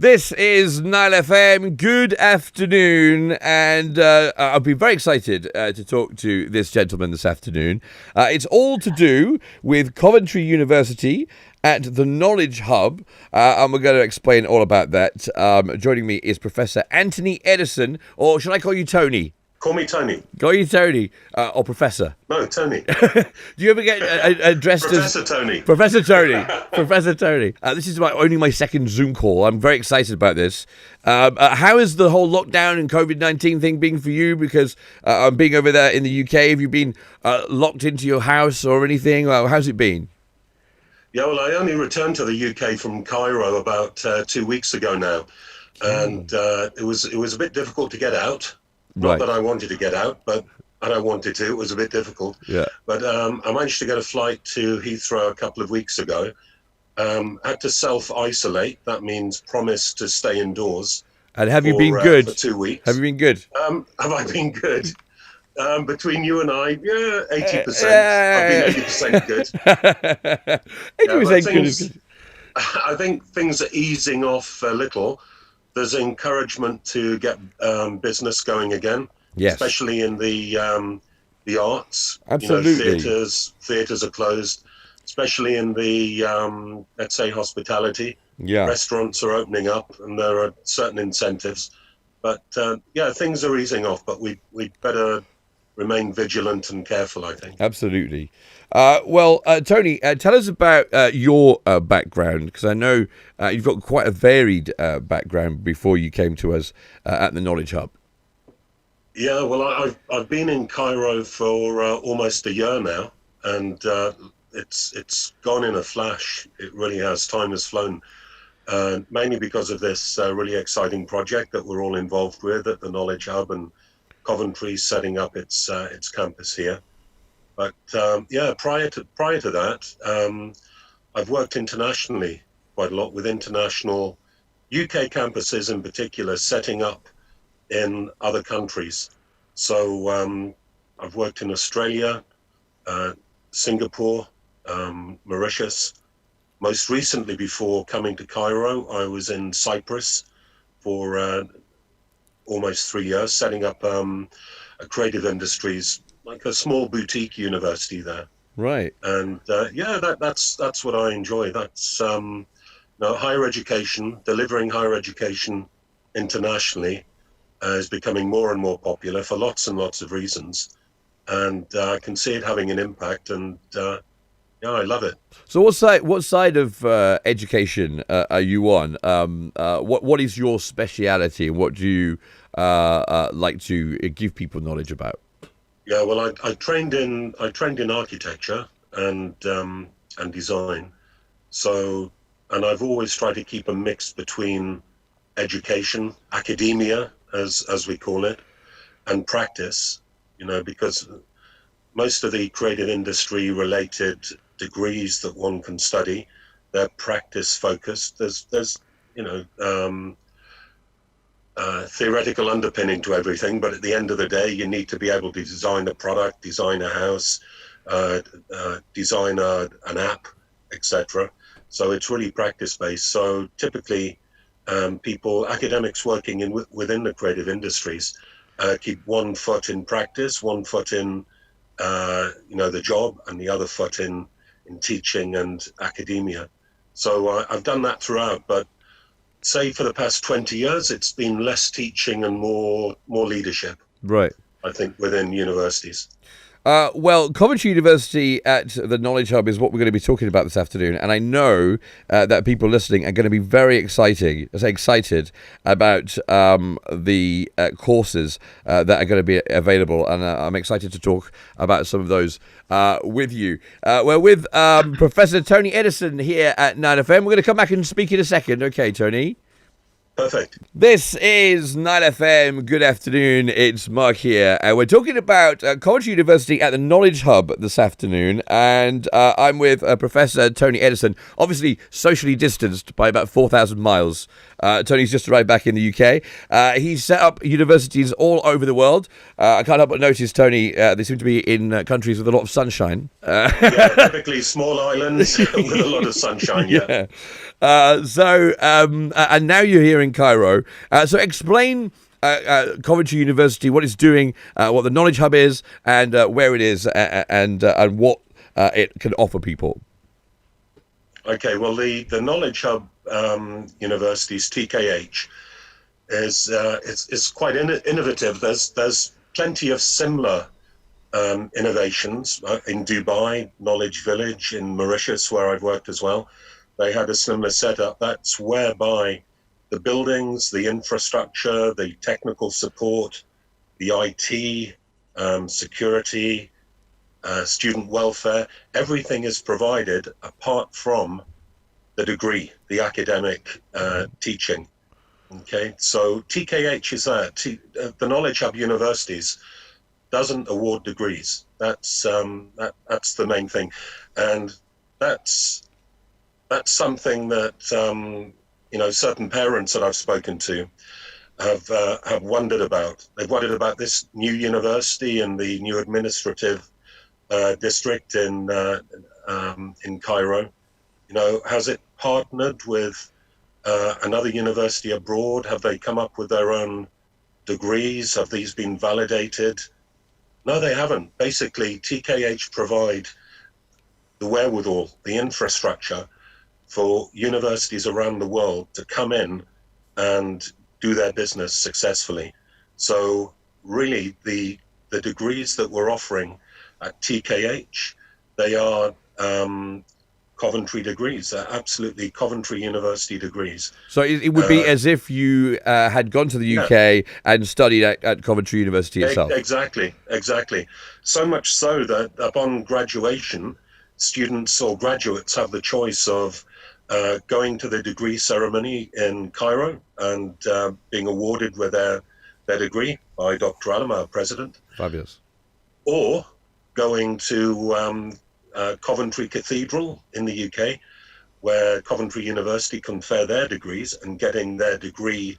This is Nile FM. Good afternoon, and I'll be very excited to talk to this gentleman this afternoon. It's all to do with Coventry University at the Knowledge Hub, and we're going to explain all about that. Joining me is Professor Antony Eddison, or should I call you Tony? Call me Tony. Call you Tony, or Professor? No, Tony. Do you ever get addressed Professor as... Tony. Professor Tony. Professor Tony. This is only my second Zoom call. I'm very excited about this. How is the whole lockdown and COVID-19 thing been for you? Because I'm being over there in the UK. Have you been locked into your house or anything? How's it been? Yeah, well, I only returned to the UK from Cairo about 2 weeks ago now. And it was a bit difficult to get out. Not that I wanted to get out, but I don't wanted to. It was a bit difficult. Yeah. But I managed to get a flight to Heathrow a couple of weeks ago. Had to self-isolate. That means promise to stay indoors. And have you been good? For 2 weeks. Have you been good? Have I been good? Between you and I, 80%. I've been 80% good. 80% good is good. I think things are easing off a little. There's encouragement to get business going again, yes, especially in the arts. Absolutely. Theatres are closed, especially in the let's say hospitality. Yeah. Restaurants are opening up, and there are certain incentives. But things are easing off. But we'd better remain vigilant and careful, I think. Absolutely. Tony, tell us about your background, because I know you've got quite a varied background before you came to us at the Knowledge Hub. Yeah, well, I've been in Cairo for almost a year now, and it's gone in a flash. It really has. Time has flown, mainly because of this really exciting project that we're all involved with at the Knowledge Hub, and Coventry setting up its campus here. But prior to that, I've worked internationally quite a lot with international UK campuses in particular, setting up in other countries. So I've worked in Australia, Singapore, Mauritius. Most recently, before coming to Cairo, I was in Cyprus for almost 3 years, setting up a creative industries, like a small boutique university there. Right. And that's what I enjoy. That's higher education, delivering higher education internationally is becoming more and more popular for lots and lots of reasons. And I can see it having an impact, and I love it. So what side of education are you on? What is your speciality, and what do you like to give people knowledge about? Yeah, well, I trained in architecture and design. So, and I've always tried to keep a mix between education, academia, as we call it, and practice. Because most of the creative industry related degrees that one can study, they're practice focused. There's theoretical underpinning to everything, but at the end of the day, you need to be able to design a product, design a house, design an app, etc. So it's really practice based. So typically, academics working within the creative industries, keep one foot in practice, one foot in the job, and the other foot in teaching and academia. So I've done that throughout, but say for the past 20 years, it's been less teaching and more leadership. Right. I think within universities. Coventry University at the Knowledge Hub is what we're going to be talking about this afternoon, and I know that people listening are going to be very excited about the courses that are going to be available, and I'm excited to talk about some of those with you. We're with Professor Tony Eddison here at Nile FM. We're going to come back and speak in a second. Okay, Tony? Perfect. This is Nile FM. Good afternoon. It's Mark here. We're talking about Coventry University at the Knowledge Hub this afternoon, and I'm with Professor Antony Eddison, obviously socially distanced by about 4,000 miles. Tony's just arrived back in the UK. He's set up universities all over the world. I can't help but notice, Tony, they seem to be in countries with a lot of sunshine. Yeah, typically small islands with a lot of sunshine, yeah. And now you're here in Cairo. So explain Coventry University, what it's doing, what the Knowledge Hub is, and where it is, and what it can offer people. Okay, well, the Knowledge Hub University's TKH is quite innovative. There's plenty of similar innovations in Dubai, Knowledge Village, in Mauritius, where I've worked as well. They had a similar setup. That's whereby the buildings, the infrastructure, the technical support, the IT, security, student welfare, everything is provided apart from the degree, the academic teaching. Okay, so TKH is that. The Knowledge Hub Universities doesn't award degrees. That's the main thing, and that's something that certain parents that I've spoken to have wondered about. They've wondered about this new university and the new administrative district in Cairo. Has it partnered with another university abroad? Have they come up with their own degrees? Have these been validated? No, they haven't. Basically, TKH provide the wherewithal, the infrastructure for universities around the world to come in and do their business successfully. So really, the degrees that we're offering at TKH, they are Coventry degrees. They're absolutely Coventry University degrees. So it would be as if you had gone to the UK and studied at Coventry University itself. Exactly. So much so that upon graduation, students or graduates have the choice of going to the degree ceremony in Cairo and being awarded with their degree by Dr. Alam, our president. Fabulous. Or going to Coventry Cathedral in the UK, where Coventry University confer their degrees and getting their degree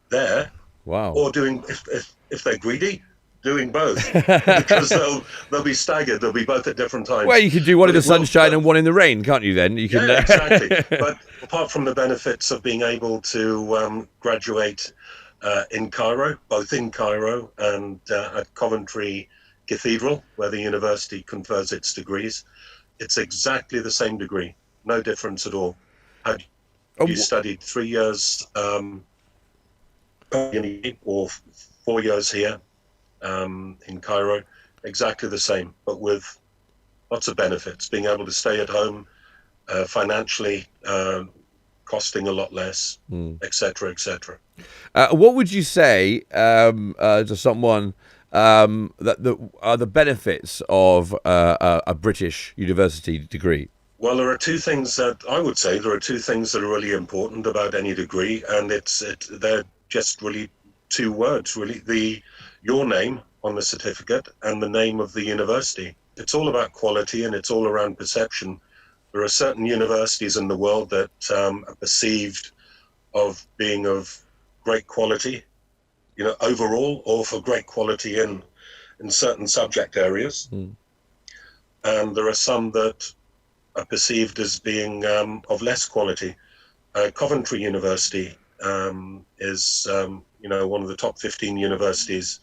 there. Wow. Or doing, if they're greedy, doing both, because they'll be staggered. They'll be both at different times. Well, you could do one in the sunshine and one in the rain, can't you? Then you can. Yeah, exactly. But apart from the benefits of being able to graduate in Cairo, both in Cairo and at Coventry Cathedral, where the university confers its degrees, it's exactly the same degree, no difference at all. Had you studied 3 years or 4 years here in Cairo, exactly the same, but with lots of benefits, being able to stay at home, financially costing a lot less, etc., etc. What would you say to someone that are the benefits of a British university degree? Well, there are two things that I would say. There are two things that are really important about any degree, and they're just really two words, really. Your name on the certificate and the name of the university. It's all about quality and it's all around perception. There are certain universities in the world that are perceived of being of great quality, overall, or for great quality in certain subject areas. And there are some that are perceived as being of less quality. Coventry University is, one of the top 15 universities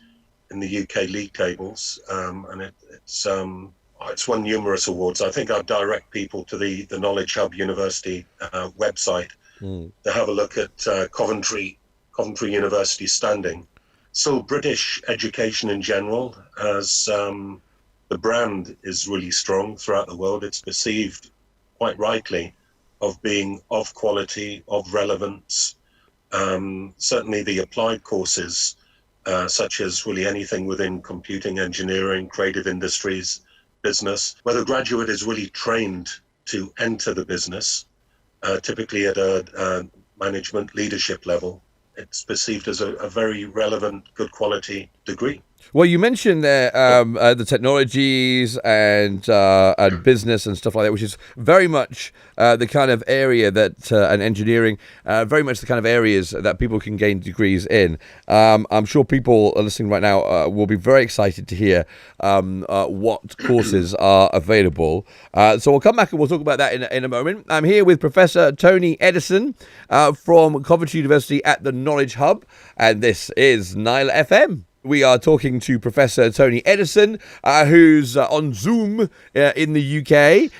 in the UK league tables, and it's won numerous awards. I think I'd direct people to the Knowledge Hub University website to have a look at Coventry University standing. So British education in general, as the brand is really strong throughout the world, it's perceived quite rightly of being of quality, of relevance. Certainly the applied courses, such as really anything within computing, engineering, creative industries, business, where the graduate is really trained to enter the business, typically at a management leadership level, it's perceived as a very relevant, good quality degree. Well, you mentioned there the technologies and business and stuff like that, which is very much the kind of area that and engineering, very much the kind of areas that people can gain degrees in. I'm sure people listening right now will be very excited to hear what courses are available. So we'll come back and we'll talk about that in a moment. I'm here with Professor Antony Eddison from Coventry University at the Knowledge Hub, and this is Nile FM. We are talking to Professor Antony Eddison, who's on Zoom in the UK,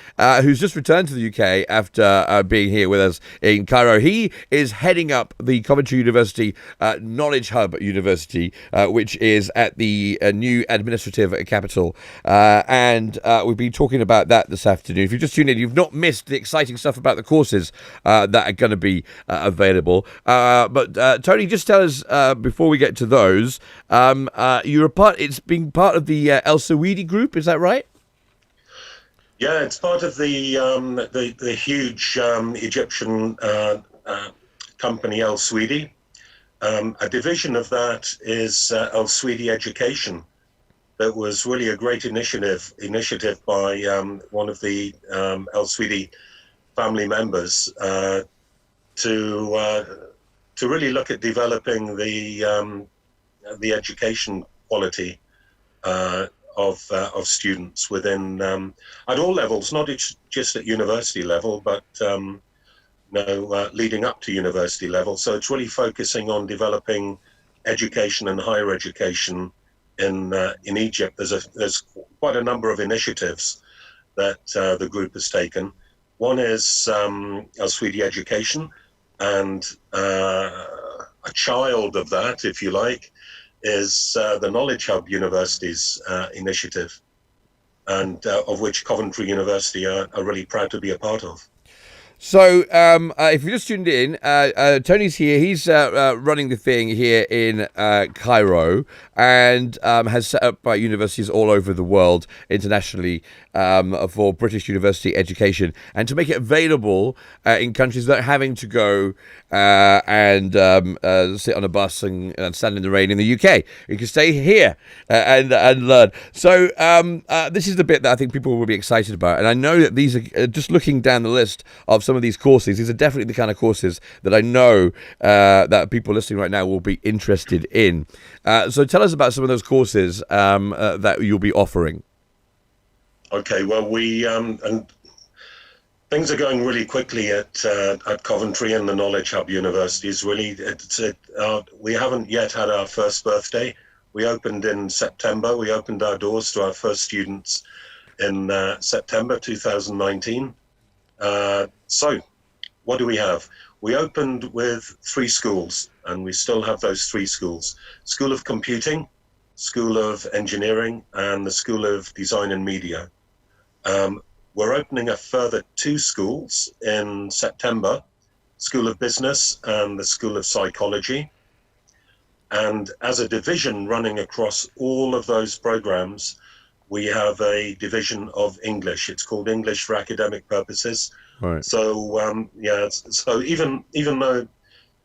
who's just returned to the UK after being here with us in Cairo. He is heading up the Coventry University Knowledge Hub University, which is at the new administrative capital. And we've been talking about that this afternoon. If you just tuned in, you've not missed the exciting stuff about the courses that are going to be available. But Tony, just tell us, before we get to those, you're a part. It's being part of the El Sawidi group. Is that right? Yeah, it's part of the huge Egyptian company El Sawidi. A division of that is El Sawidi Education. That was really a great initiative by one of the El Sawidi family members to really look at developing the education quality of students within at all levels, not just at university level, but leading up to university level. So it's really focusing on developing education and higher education in Egypt. There's quite a number of initiatives that the group has taken. One is El Sawidi Education, and a child of that, if you like, is the Knowledge Hub University's initiative, and of which Coventry University are really proud to be a part of. So, if you just tuned in, Tony's here. He's running the thing here in Cairo, and has set up universities all over the world internationally for British university education, and to make it available in countries without having to go and sit on a bus and stand in the rain in the UK. You can stay here and learn. So this is the bit that I think people will be excited about, and I know that these are just looking down the list of some of these courses. These are definitely the kind of courses that I know that people listening right now will be interested in. So tell us about some of those courses that you'll be offering. Okay, well, we and things are going really quickly at Coventry and the Knowledge Hub universities. Really, we haven't yet had our first birthday. We opened in September. We opened our doors to our first students in September 2019. So what do we have? We opened with 3 schools, and we still have those 3 schools: School of Computing, School of Engineering, and the School of Design and Media. We're opening a further 2 schools in September: School of Business and the School of Psychology. And as a division running across all of those programs, we have a division of English. It's called English for Academic Purposes. Right. So so even though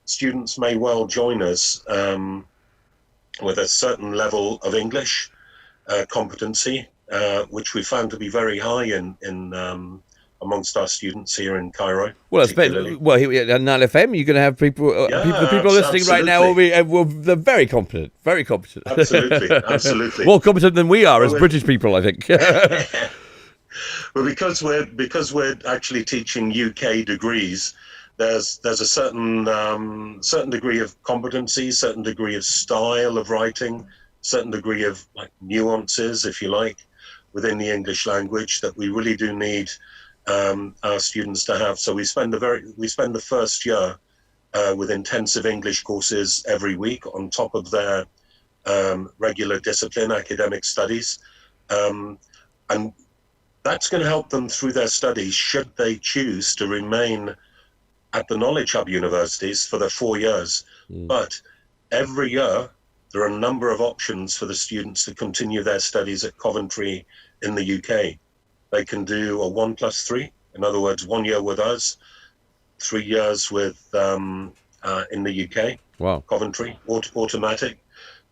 students may well join us with a certain level of English competency, which we found to be very high in amongst our students here in Cairo. Well, here at Nile FM, you're going to have people listening right now they're very competent, very competent. Absolutely. More competent than we are as British people, I think. Well, because we're actually teaching UK degrees, there's a certain degree of competency, certain degree of style of writing, certain degree of nuances, if you like, within the English language that we really do need our students to have. So we spend the first year with intensive English courses every week on top of their regular discipline, academic studies, and that's going to help them through their studies should they choose to remain at the Knowledge Hub universities for their 4 years. But every year there are a number of options for the students to continue their studies at Coventry in the UK. They can do a 1+3, in other words, 1 year with us, 3 years with in the UK. Wow. Coventry, automatic,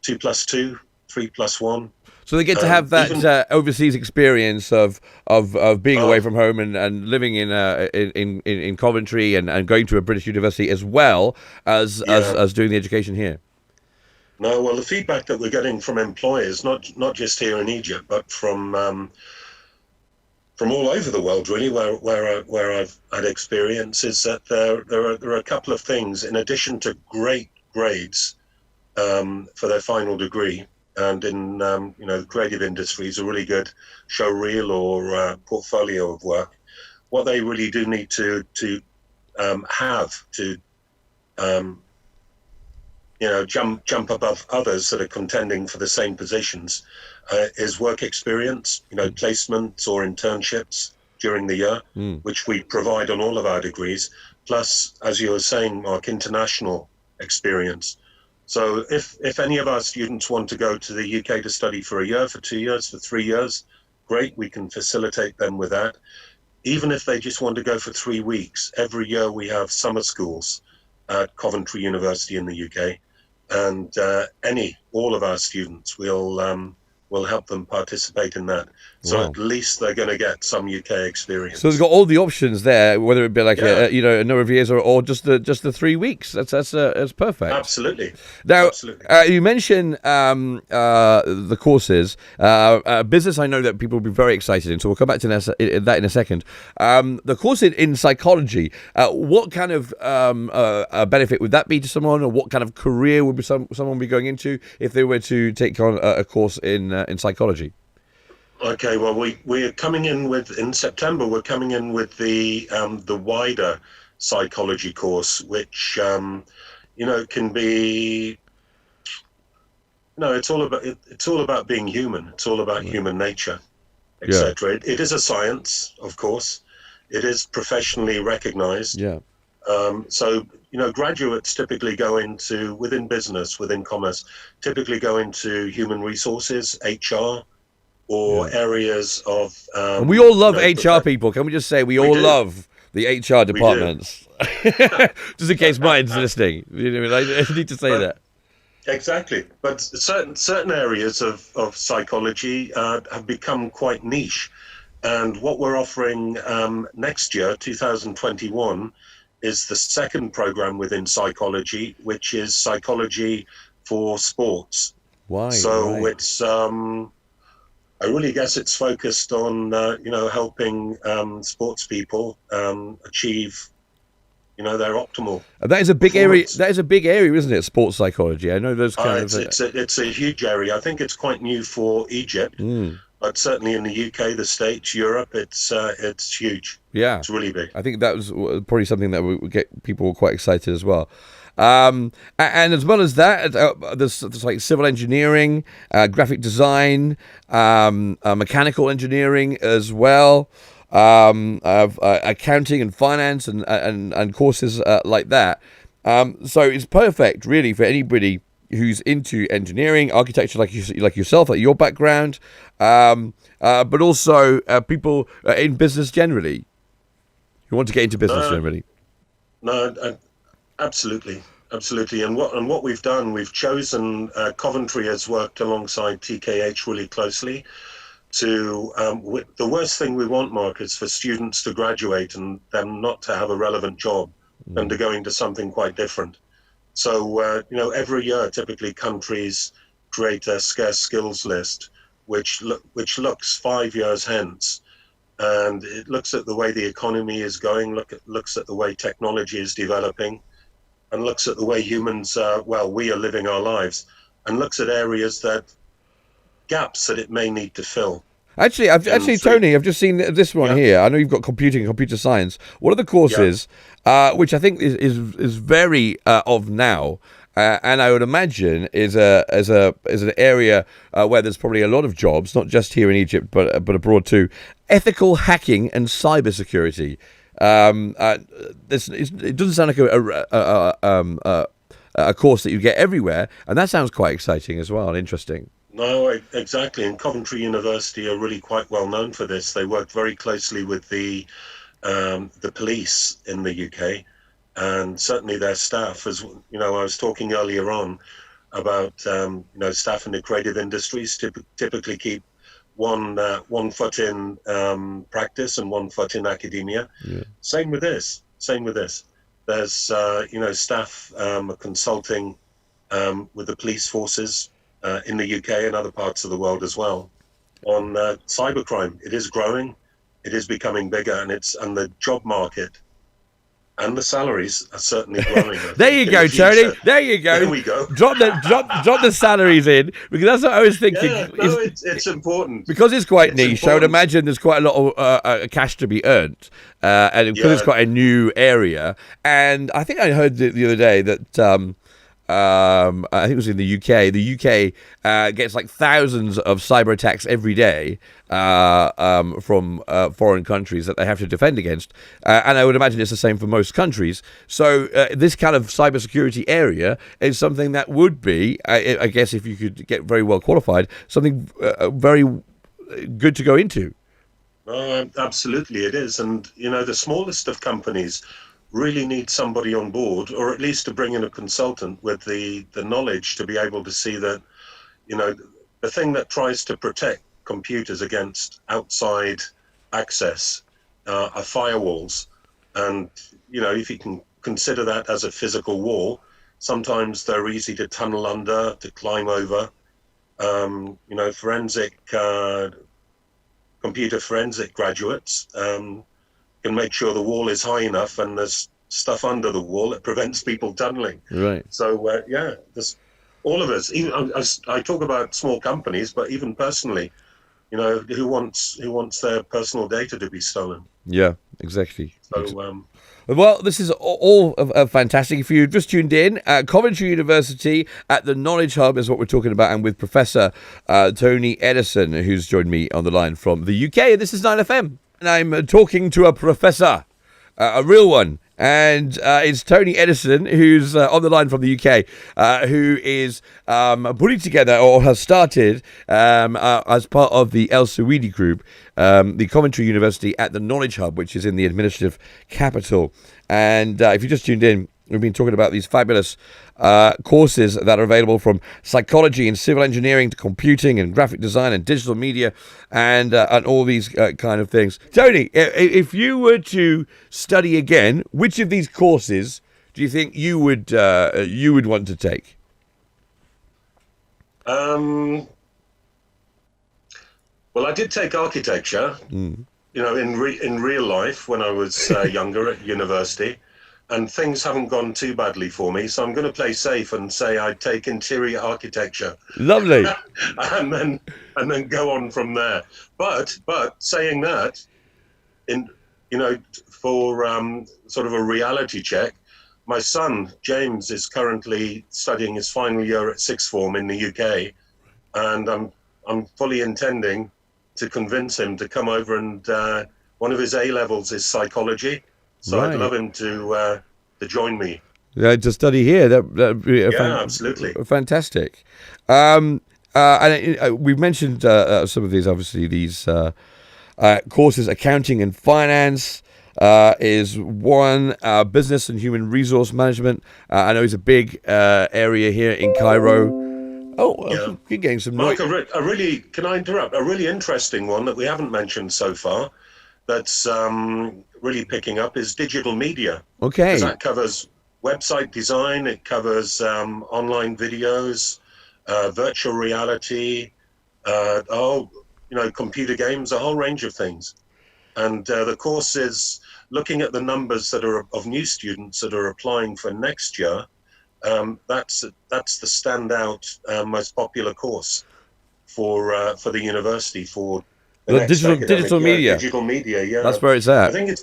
2+2, 3+1. So they get to have that overseas experience of being away from home and living in Coventry and going to a British university as well as doing the education here. No, well, the feedback that we're getting from employers, not just here in Egypt, but from all over the world, really, where I've had experience, is that there are a couple of things in addition to great grades for their final degree. And in the creative industries, a really good show reel or portfolio of work. What they really do need to have to jump above others that are contending for the same positions is work experience. Placements or internships during the year, which we provide on all of our degrees. Plus, as you were saying, Mark, international experience. So if any of our students want to go to the UK to study for a year, for 2 years, for 3 years, great, we can facilitate them with that. Even if they just want to go for 3 weeks, every year we have summer schools at Coventry University in the UK, and all of our students will help them participate in that. So at least they're going to get some UK experience. So they've got all the options there, whether it be like a number of years or just the 3 weeks. That's perfect. Absolutely. Now, Absolutely. You mentioned the courses. Business, I know that people will be very excited in, so we'll come back to that in a second. The course in psychology, what kind of benefit would that be to someone, or what kind of career would someone be going into if they were to take on a course in psychology? Okay, well, we're coming in September. We're coming in with the wider psychology course, which can be. No, it's all about being human. It's all about human nature, etc. It is a science, of course. It is professionally recognized. Yeah. So graduates typically go into, within business, within commerce, typically go into human resources, HR. Or areas of... and we all love HR people. Can we just say we all love the HR departments? Just in case mine's listening. I need to say that. Exactly. But certain areas of psychology have become quite niche. And what we're offering next year, 2021, is the second program within psychology, which is psychology for sports. Why? So it's... I really guess it's focused on, helping sports people achieve, their optimal. That is a big area. That is a big area, isn't it? Sports psychology. I know those kind of. It's a huge area. I think it's quite new for Egypt, but certainly in the UK, the States, Europe, it's huge. Yeah, it's really big. I think that was probably something that would get people quite excited as well. And as well as that, there's like civil engineering, graphic design, mechanical engineering as well, accounting and finance and courses like that. So it's perfect, really, for anybody who's into engineering, architecture, like yourself, like your background, but also people in business generally who want to get into business generally. No, absolutely. And what we've done, we've chosen Coventry has worked alongside TKH really closely to the worst thing we want, Mark, is for students to graduate and them not to have a relevant job and to go into something quite different. So every year typically countries create a scarce skills list which looks 5 years hence, and it looks at the way the economy is going, looks at the way technology is developing, and looks at the way humans, we are living our lives, and looks at areas gaps that it may need to fill. Tony, I've just seen this one here. I know you've got computing and computer science. One of the courses, which I think is very of now, and I would imagine is an area where there's probably a lot of jobs, not just here in Egypt, but abroad too. Ethical hacking and cybersecurity. It doesn't sound like a course that you get everywhere, and that sounds quite exciting as well and interesting. No, exactly. And Coventry University are really quite well known for this. They work very closely with the police in the UK, and certainly their staff. As you know, I was talking earlier on about staff in the creative industries typically keep one foot in practice and one foot in academia. Yeah. Same with this. There's staff consulting with the police forces in the UK and other parts of the world as well on cybercrime. It is growing, it is becoming bigger, and the job market and the salaries are certainly growing. There you go, Tony. There you go. There we go. Drop the salaries in, because that's what I was thinking. Yeah, no, it's important. Because it's quite niche, important. I would imagine there's quite a lot of cash to be earned. And because it's quite a new area. And I think I heard the other day that... I think it was in the UK. The UK gets like thousands of cyber attacks every day from foreign countries that they have to defend against. And I would imagine it's the same for most countries. So this kind of cybersecurity area is something that would be, I guess, if you could get very well qualified, something very good to go into. Absolutely, it is. And, the smallest of companies really need somebody on board, or at least to bring in a consultant with the knowledge to be able to see that, the thing that tries to protect computers against outside access are firewalls. And, if you can consider that as a physical wall, sometimes they're easy to tunnel under, to climb over. Computer forensic graduates can make sure the wall is high enough and there's stuff under the wall that prevents people tunneling. Right. So there's all of us. Even I talk about small companies, but even personally, who wants their personal data to be stolen? Yeah, exactly. So. Well, this is all fantastic. If you just tuned in, Coventry University at the Knowledge Hub is what we're talking about, and with Professor Antony Eddison, who's joined me on the line from the UK. This is Nile FM, and I'm talking to a professor, a real one. And it's Antony Eddison, who's on the line from the UK, who is putting together, or has started, as part of the El Suidi group, the Coventry University at the Knowledge Hub, which is in the administrative capital. And if you just tuned in, we've been talking about these fabulous courses that are available, from psychology and civil engineering to computing and graphic design and digital media and all these kind of things. Tony, if you were to study again, which of these courses do you think you would want to take? Well, I did take architecture, in real life when I was younger at university. And things haven't gone too badly for me, so I'm going to play safe and say I'd take interior architecture. Lovely. and then go on from there. But saying that, for sort of a reality check, my son James is currently studying his final year at sixth form in the UK, and I'm fully intending to convince him to come over, and one of his A levels is psychology. So right. I'd love him to join me. Yeah, to study here. That'd be absolutely fantastic. And we've mentioned some of these. Obviously, these courses: accounting and finance is one. Business and human resource management. I know is a big area here in Cairo. You're getting some noise. Mark, can I interrupt? A really interesting one that we haven't mentioned so far, that's really picking up, is digital media. Okay. That covers website design, it covers online videos, virtual reality, computer games, a whole range of things. And the course is looking at the numbers that are of new students that are applying for next year. That's the standout, most popular course for the university for. Digital media. Digital media, yeah. That's where it's at. I think it's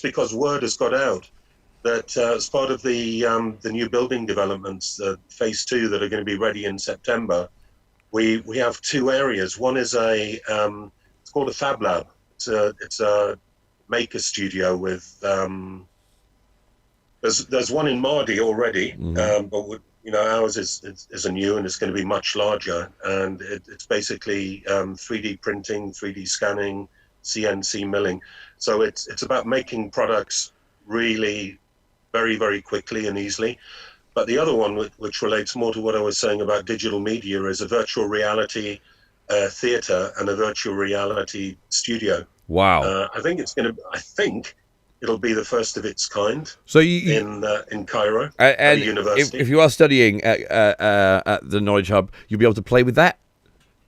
because word has got out that as part of the new building developments, phase 2, that are going to be ready in September, we have two areas. One is it's called a Fab Lab. It's a maker studio with there's one in Mardi already, but ours is a new, and it's going to be much larger, and it's basically 3D printing, 3D scanning, CNC milling. So it's about making products really very, very quickly and easily. But the other one, which relates more to what I was saying about digital media, is a virtual reality theatre and a virtual reality studio. Wow. I think it'll be the first of its kind. So in Cairo and at the university. If you are studying at the Knowledge Hub, you'll be able to play with that.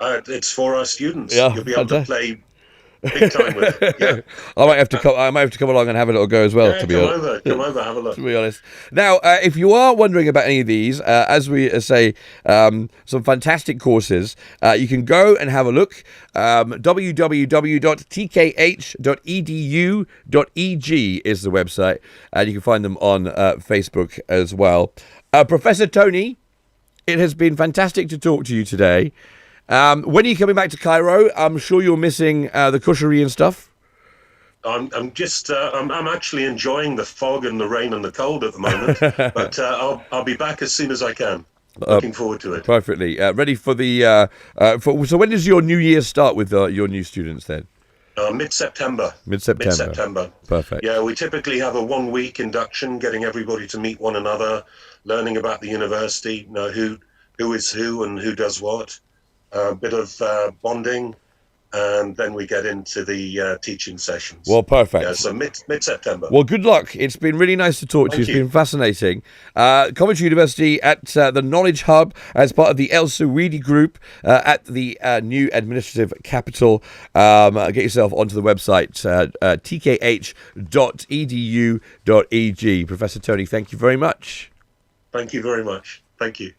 It's for our students. Yeah, You'll be able to play big time with it. Yeah. I might have to come along and have a little go as well. Yeah, to be honest, come over, have a look. To be honest. Now, if you are wondering about any of these, as we say, some fantastic courses, you can go and have a look. www.tkh.edu.eg is the website, and you can find them on Facebook as well. Professor Tony, it has been fantastic to talk to you today. When are you coming back to Cairo? I'm sure you're missing the cushery and stuff. I'm actually enjoying the fog and the rain and the cold at the moment, but I'll be back as soon as I can. Looking forward to it. Perfectly. Ready for the... so when does your new year start with your new students then? Mid-September. Mid-September. Perfect. Yeah, we typically have a 1-week induction, getting everybody to meet one another, learning about the university, who is who and who does what. A bit of bonding, and then we get into the teaching sessions. Well, perfect. Yeah, so mid-September. Well, good luck. It's been really nice to talk to you. It's been fascinating. Coventry University at the Knowledge Hub as part of the El Saweedi Group at the new administrative capital. Get yourself onto the website, tkh.edu.eg. Professor Tony, thank you very much. Thank you very much. Thank you.